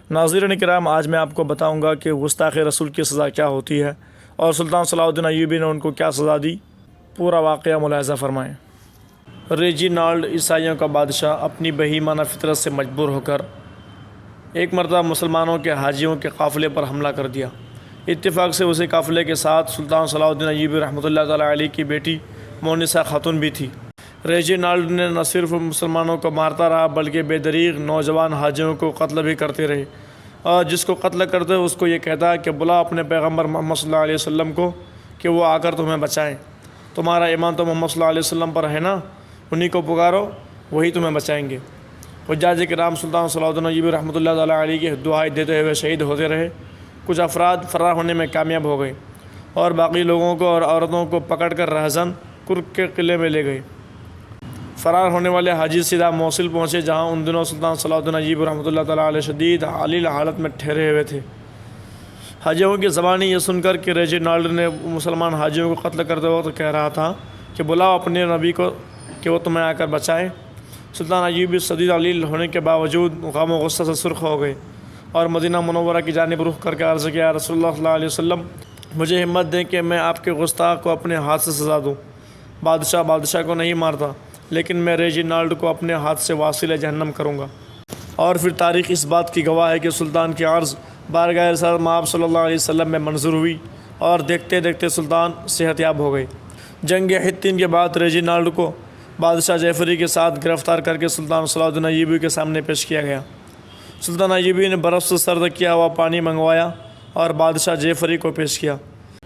ناظرین کرام، آج میں آپ کو بتاؤں گا کہ گستاخ رسول کی سزا کیا ہوتی ہے اور سلطان صلاح الدین ایوبی نے ان کو کیا سزا دی۔ پورا واقعہ ملاحظہ فرمائیں۔ ریجینالڈ عیسائیوں کا بادشاہ اپنی بہیمانہ فطرت سے مجبور ہو کر ایک مرتبہ مسلمانوں کے حاجیوں کے قافلے پر حملہ کر دیا۔ اتفاق سے اسی قافلے کے ساتھ سلطان صلاح الدین ایوبی رحمۃ اللہ تعالیٰ علیہ کی بیٹی مونسہ خاتون بھی تھی۔ ریجینالڈ نے نہ صرف مسلمانوں کو مارتا رہا بلکہ بے دریغ نوجوان حاجیوں کو قتل بھی کرتے رہے، اور جس کو قتل کرتے اس کو یہ کہتا کہ بلا اپنے پیغمبر محمد صلی اللہ علیہ وسلم کو کہ وہ آ کر تمہیں بچائیں، تمہارا ایمان تو محمد صلی اللہ علیہ وسلم پر ہے نا، انہی کو پکارو، وہی تمہیں بچائیں گے۔ حجاج کرام سلطان صلاح الدین ایوبی رحمۃ اللہ تعالیٰ علیہ کی دعائیں دیتے ہوئے شہید ہوتے رہے۔ کچھ افراد فرار ہونے میں کامیاب ہو گئے اور باقی لوگوں کو اور عورتوں کو پکڑ کر رہزن کرک کے قلعے میں لے گئے۔ فرار ہونے والے حاجی سیدھا موصل پہنچے، جہاں ان دنوں سلطان صلاح الدین ایوبی رحمۃ اللہ تعالیٰ علیہ شدید علیل حالت میں ٹھہرے ہوئے تھے۔ حاجیوں کی زبانی یہ سن کر کہ ریجینالڈ نے مسلمان حاجیوں کو قتل کرتے وقت کہہ رہا تھا کہ بلاؤ اپنے نبی کو کہ وہ تمہیں آ کر بچائے، سلطان ایوبی شدید علیل ہونے کے باوجود غم و غصہ سے سرخ ہو گئے اور مدینہ منورہ کی جانب رخ کر کے عرض کیا، رسول اللہ صلی اللہ علیہ وسلم مجھے ہمت دیں کہ میں آپ کے گستاخ کو اپنے ہاتھ سے سزا دوں۔ بادشاہ کو نہیں مارتا، لیکن میں ریجینالڈ کو اپنے ہاتھ سے واصل جہنم کروں گا۔ اور پھر تاریخ اس بات کی گواہ ہے کہ سلطان کی عرض بارگاہ رسالت مآب صلی اللہ علیہ وسلم میں منظور ہوئی اور دیکھتے دیکھتے سلطان صحت یاب ہو گئے۔ جنگ حطین کے بعد ریجینالڈ کو بادشاہ جعفری کے ساتھ گرفتار کر کے سلطان صلاح الدین ایوبی کے سامنے پیش کیا گیا۔ سلطان ایوبی نے برف سے سرد کیا ہوا پانی منگوایا اور بادشاہ جعفری کو پیش کیا۔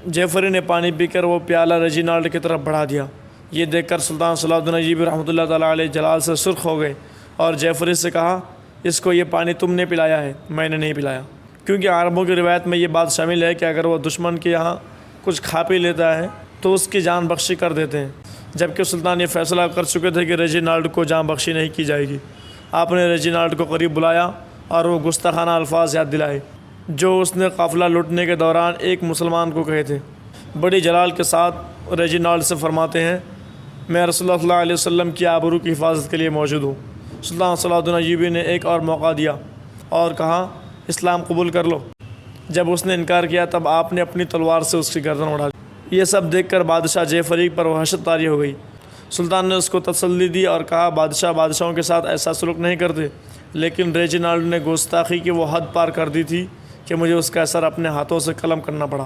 جعفری نے پانی پی کر وہ پیالہ ریجینالڈ کی طرف بڑھا دیا۔ یہ دیکھ کر سلطان صلاح الدین ایوبی رحمۃ اللہ تعالیٰ علیہ جلال سے سرخ ہو گئے اور جعفری سے کہا، اس کو یہ پانی تم نے پلایا ہے، میں نے نہیں پلایا، کیونکہ عربوں کی روایت میں یہ بات شامل ہے کہ اگر وہ دشمن کے یہاں کچھ کھا پی لیتا ہے تو اس کی جان بخشی کر دیتے ہیں، جبکہ سلطان یہ فیصلہ کر چکے تھے کہ ریجینالڈ کو جان بخشی نہیں کی جائے گی۔ آپ نے ریجینالڈ کو قریب بلایا اور وہ گستاخانہ الفاظ یاد دلائے جو اس نے قافلہ لوٹنے کے دوران ایک مسلمان کو کہے تھے۔ بڑی جلال کے ساتھ ریجینالڈ سے فرماتے ہیں، میں رسول اللہ صلی اللہ علیہ وسلم کی آبرو کی حفاظت کے لیے موجود ہوں۔ سلطان صلاح الدین ایوبی نے ایک اور موقع دیا اور کہا، اسلام قبول کر لو۔ جب اس نے انکار کیا تب آپ نے اپنی تلوار سے اس کی گردن اڑا دی۔ یہ سب دیکھ کر بادشاہ جعفری پر وحشت طاری ہو گئی۔ سلطان نے اس کو تسلی دی اور کہا، بادشاہوں کے ساتھ ایسا سلوک نہیں کرتے، لیکن ریجینالڈ نے گستاخی کی وہ حد پار کر دی تھی کہ مجھے اس کا اثر اپنے ہاتھوں سے قلم کرنا پڑا۔